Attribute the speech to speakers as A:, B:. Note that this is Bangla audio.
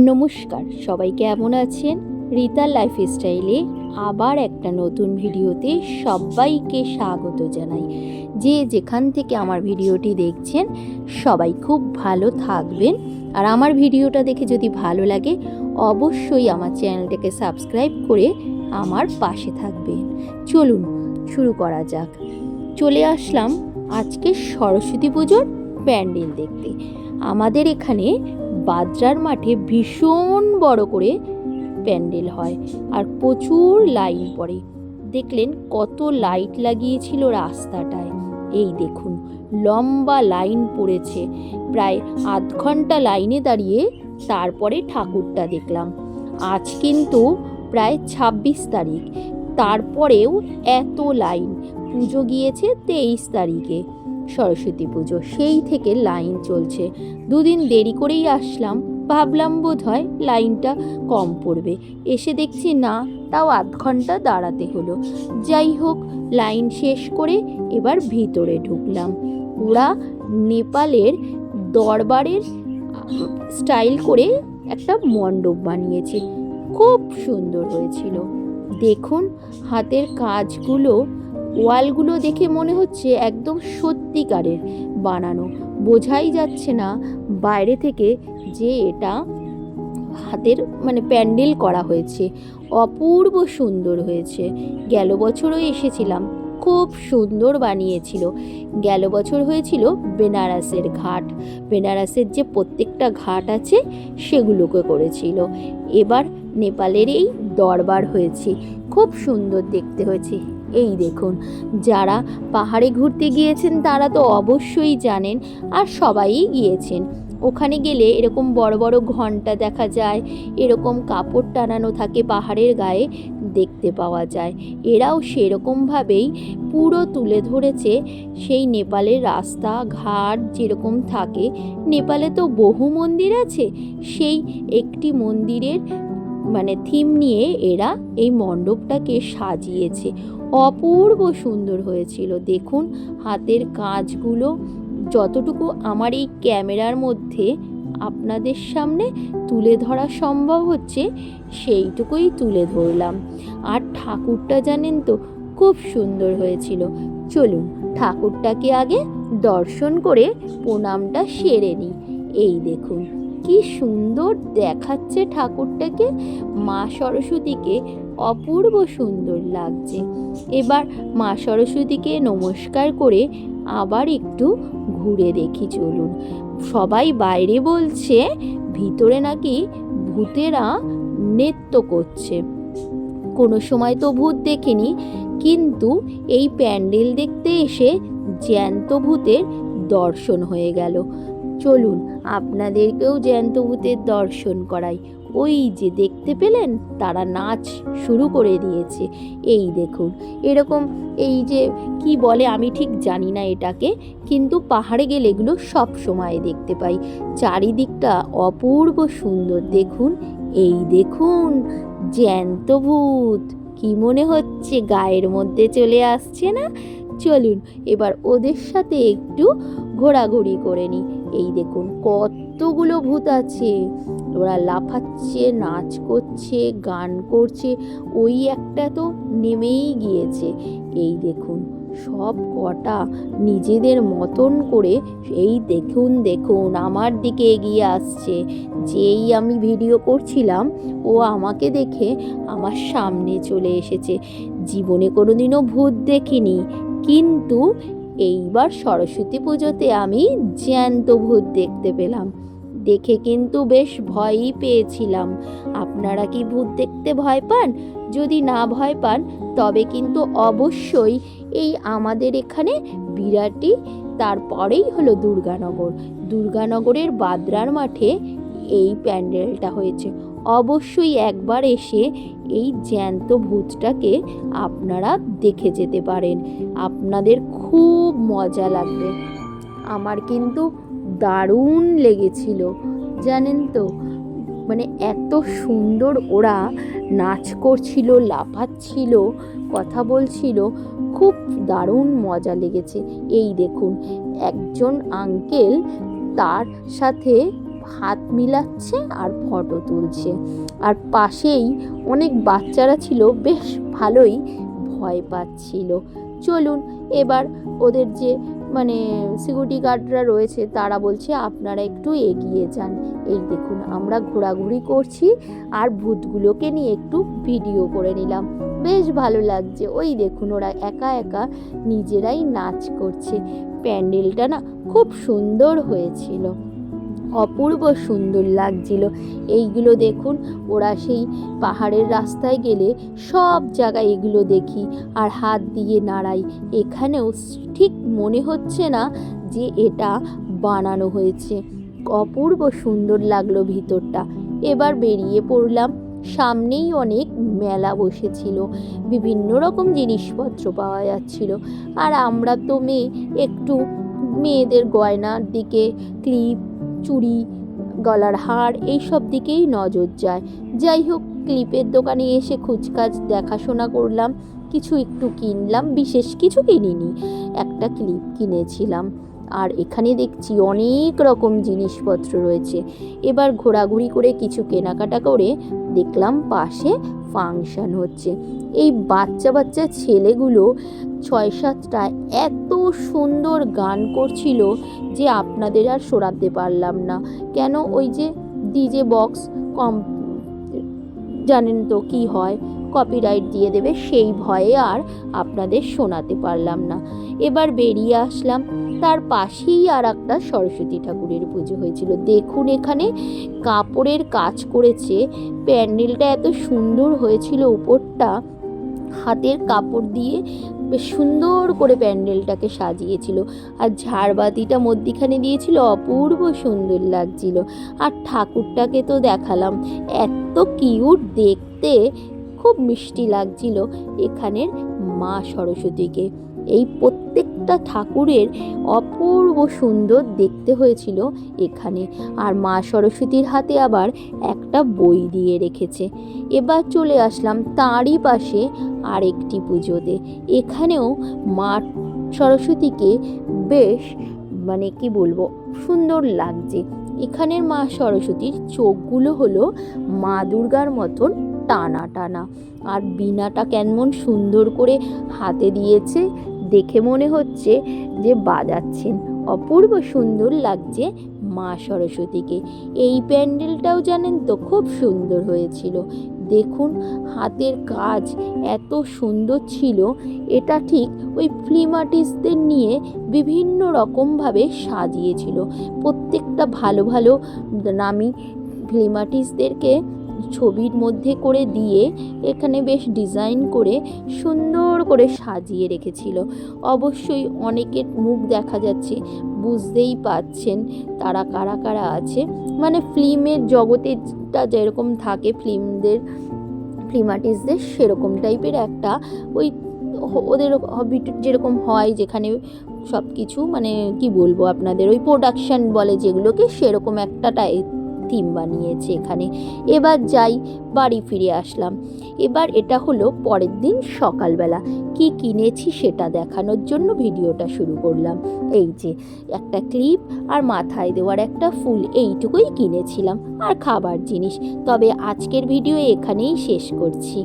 A: নমস্কার, সবাই কেমন আছেন? রিতার লাইফস্টাইলে আবার একটা নতুন ভিডিওতে সবাইকে স্বাগত জানাই। যে যেখান থেকে আমার ভিডিওটি দেখছেন সবাই খুব ভালো থাকবেন। আর আমার ভিডিওটা দেখে যদি ভালো লাগে অবশ্যই আমার চ্যানেলটাকে সাবস্ক্রাইব করে আমার পাশে থাকবেন। চলুন শুরু করা যাক। চলে আসলাম আজকে সরস্বতী পুজোর প্যান্ডেল দেখতে। আমাদের এখানে বাদরার মাঠে ভীষণ বড় করে প্যান্ডেল হয় আর প্রচুর লাইন পড়ে। দেখলেন কত লাইট লাগিয়েছিল রাস্তাটায়। এই দেখুন লম্বা লাইন পড়েছে, প্রায় আধ ঘন্টা লাইনে দাঁড়িয়ে তারপরে ঠাকুরটা দেখলাম। আজ কিন্তু প্রায় 26 তারিখ, তারপরেও এত লাইন। পুজো গিয়েছে 23 তারিখে, সরস্বতী পুজো, সেই থেকে লাইন চলছে। দুদিন দেরি করেই আসলাম, ভাবলাম বোধ হয় লাইনটা কম পড়বে, এসে দেখছি না, তাও আধ ঘন্টা দাঁড়াতে হলো। যাই হোক, লাইন শেষ করে এবার ভিতরে ঢুকলাম। ওরা নেপালের দরবারের স্টাইল করে একটা মণ্ডপ বানিয়েছে, খুব সুন্দর হয়েছিল। দেখুন হাতের কাজগুলো, ওয়ালগুলো দেখে মনে হচ্ছে একদম সত্যিকারের বানানো, বোঝাই যাচ্ছে না বাইরে থেকে যে এটা হাতের প্যান্ডেল করা হয়েছে। অপূর্ব সুন্দর হয়েছে। গেল বছরও এসেছিলাম, খুব সুন্দর বানিয়েছিল। গেল বছর হয়েছিল বেনারসের ঘাট, বেনারসের যে প্রত্যেকটা ঘাট আছে সেগুলোকে করেছিল। এবার নেপালের এই দরবার হয়েছে, খুব সুন্দর দেখতে হয়েছে। এই দেখুন, যারা পাহাড়ে ঘুরতে গিয়েছেন তারা তো অবশ্যই জানেন, আর সবাই গিয়েছেন। ওখানে গেলে এরকম বড় বড় ঘন্টা দেখা যায়, এরকম কাপড় টানানো থাকে পাহাড়ের গায়ে, দেখতে পাওয়া যায়। এরাও সেরকমভাবেই পুরো তুলে ধরেছে সেই নেপালের রাস্তা ঘাট যেরকম থাকে। নেপালে তো বহু মন্দির আছে, সেই একটি মন্দিরের থিম নিয়ে এরা এই মণ্ডপটাকে সাজিয়েছে। অপূর্ব সুন্দর হয়েছিল। দেখুন হাতের কাজগুলো, যতটুকু আমার এই ক্যামেরার মধ্যে আপনাদের সামনে তুলে ধরা সম্ভব হচ্ছে সেইটুকুই তুলে ধরলাম। আর ঠাকুরটা জানেন তো খুব সুন্দর হয়েছিল। চলুন ঠাকুরটাকে আগে দর্শন করে প্রণামটা সেরে নিই। এই দেখুন কি সুন্দর দেখাচ্ছে ঠাকুরটাকে, মা সরস্বতীকে অপূর্ব সুন্দর লাগছে। এবার মা সরস্বতীকে নমস্কার করে আবার একটু ঘুরে দেখি। চলুন, সবাই বাইরে বলছে ভিতরে নাকি ভূতেরা নৃত্য করছে। কোনো সময় তো ভূত দেখিনি, কিন্তু এই প্যান্ডেল দেখতে এসে জ্যান্ত ভূতের দর্শন হয়ে গেল। চলুন আপনাদেরকেও জ্যান্ত ভূতের দর্শন করাই। ওই যে দেখতে পেলেন, তারা নাচ শুরু করে দিয়েছে। এই দেখুন এরকম, এই যে কি বলে আমি ঠিক জানি না এটাকে, কিন্তু পাহাড়ে গেলে এগুলো সব সময় দেখতে পাই। চারিদিকটা অপূর্ব সুন্দর। দেখুন, এই দেখুন জ্যান্ত ভূত, কি মনে হচ্ছে গায়ের মধ্যে চলে আসছে না? চলুন এবার ওদের সাথে একটু ঘোরাঘুরি করে নিই। এই দেখুন কতগুলো ভূত আছে, ওরা লাফাচ্ছে, নাচ করছে, গান করছে। ওই একটা তো নেমেই গিয়েছে। এই দেখুন সব কটা নিজেদের মতন করে, এই দেখুন দেখুন আমার দিকে এগিয়ে আসছে। যেই আমি ভিডিও করছিলাম ও আমাকে দেখে আমার সামনে চলে এসেছে। জীবনে কোনোদিনও ভূত দেখিনি, কিন্তু এইবার সরস্বতী পুজোতে আমি জ্যান্ত ভূত দেখতে পেলাম। দেখে কিন্তু বেশ ভয়ই পেয়েছিলাম। আপনারা কি ভূত দেখতে ভয় পান? যদি না ভয় পান তবে কিন্তু অবশ্যই এই আমাদের এখানে বিরাটি, তারপরেই হলো দুর্গানগর, দুর্গানগরের বাদরার মাঠে এই প্যান্ডেলটা হয়েছে। অবশ্যই একবার এসে এই জ্যান্ত ভূতটাকে আপনারা দেখে যেতে পারেন, আপনাদের খুব মজা লাগবে। আমার কিন্তু দারুণ লেগেছিল, জানেন তো, এত সুন্দর ওরা নাচ করছিল, লাফাচ্ছিল, কথা বলছিল, খুব দারুণ মজা লেগেছে। এই দেখুন একজন আঙ্কেল তার সাথে হাত মিলাচ্ছে আর ফটো তুলছে। আর পাশেই অনেক বাচ্চারা ছিল, বেশ ভালোই ভয় পাচ্ছিল। চলুন এবার ওদের যে সিকিউরিটি গার্ডরা রয়েছে তারা বলছে আপনারা একটু এগিয়ে যান। এই দেখুন আমরা ঘোরাঘুরি করছি আর ভূতগুলোকে নিয়ে একটু ভিডিও করে নিলাম, বেশ ভালো লাগছে। ওই দেখুন ওরা একা একা নিজেরাই নাচ করছে। প্যান্ডেলটা না খুব সুন্দর হয়েছিল, অপূর্ব সুন্দর লাগছিল। এইগুলো দেখুন, ওরা সেই পাহাড়ের রাস্তায় গেলে সব জায়গায় এগুলো দেখি আর হাত দিয়ে নাড়াই। এখানেও ঠিক মনে হচ্ছে না যে এটা বানানো হয়েছে। অপূর্ব সুন্দর লাগলো ভিতরটা। এবার বেরিয়ে পড়লাম। সামনেই অনেক মেলা বসেছিল, বিভিন্ন রকম জিনিসপত্র পাওয়া যাচ্ছিল। আর আমরা তো একটু মেয়েদের গয়নার দিকে, ক্লিপ, চুড়ি, গলার হার এইসব দিকেই নজর যায়। যাই হোক, ক্লিপের দোকানে এসে খুচখাচ দেখাশোনা করলাম, কিছু একটু কিনলাম, বিশেষ কিছু কিনিনি, একটা ক্লিপ কিনেছিলাম। আর এখানে দেখছি অনেক রকম জিনিসপত্র রয়েছে। এবার ঘোরাঘুরি করে কিছু কেনাকাটা করে দেখলাম পাশে ফাংশন হচ্ছে। এই বাচ্চা বাচ্চা ছেলেগুলো 6-7টা এত সুন্দর গান করছিল যে আপনাদের আর শোনাতে পারলাম না। কেন, ওই যে ডিজে বক্স জানেন তো কি হয়, কপিরাইট দিয়ে দেবে, সেই ভয়ে আর আপনাদের শোনাতে পারলাম না। এবার বেরিয়ে আসলাম। তার পাশেই আর একটা সরস্বতী ঠাকুরের পুজো হয়েছিল। দেখুন এখানে কাপড়ের কাজ করেছে, প্যান্ডেলটা এত সুন্দর হয়েছিল, উপরটা হাতের কাপড় দিয়ে বেশ সুন্দর করে প্যান্ডেলটাকে সাজিয়েছিল। আর ঝাড়বাতিটা মধ্যিখানে দিয়েছিল, অপূর্ব সুন্দর লাগছিল। আর ঠাকুরটাকে তো দেখালাম, এত কিউট দেখতে, খুব মিষ্টি লাগছিল এখানের মা সরস্বতীকে। এই প্রত্যেকটা ঠাকুরের অপূর্ব সুন্দর দেখতে হয়েছিল এখানে। আর মা সরস্বতীর হাতে আবার একটা বই দিয়ে রেখেছে। এবার চলে আসলাম তারই পাশে আরেকটি পুজোতে। এখানেও মা সরস্বতীকে বেশ কি বলবো, সুন্দর লাগছে। এখানের মা সরস্বতীর চোখগুলো হলো মা দুর্গার মতন টানা টানা, আর বীণাটা কেমন সুন্দর করে হাতে দিয়েছে, দেখে মনে হচ্ছে যে বাজাচ্ছেন। অপূর্ব সুন্দর লাগছে মা সরস্বতীকে। এই প্যান্ডেলটাও জানেন তো খুব সুন্দর হয়েছিল। দেখুন হাতের কাজ এত সুন্দর ছিল। এটা ঠিক ওই ফিল্ম আর্টিস্টদের নিয়ে বিভিন্ন রকমভাবে সাজিয়েছিল। প্রত্যেকটা ভালো ভালো নামি ফিল্ম আর্টিস্টদেরকে ছবির মধ্যে করে দিয়ে এখানে বেশ ডিজাইন করে সুন্দর করে সাজিয়ে রেখেছিল। অবশ্যই অনেকের মুখ দেখা যাচ্ছে, বুঝতেই পাচ্ছেন তারা কারা কারা আছে। ফিল্মের জগতেটা যেরকম থাকে ফিল্ম আর্টিস্টদের, সেরকম টাইপের একটা ওই ওদের হবি যেরকম হয়, যেখানে সব কিছু কি বলবো আপনাদের, ওই প্রোডাকশান বলে যেগুলোকে, সেরকম একটা থিম বানিয়েছে এখানে। এবার যাই, বাড়ি ফিরে আসলাম। এবার এটা হলো পরের দিন সকালবেলা। কি কিনেছি সেটা দেখানোর জন্য ভিডিওটা শুরু করলাম। এই যে একটা ক্লিপ আর মাথায় দেওয়ার একটা ফুল, এইটুকুই কিনেছিলাম, আর খাবার জিনিস। তবে আজকের ভিডিও এখানেই শেষ করছি।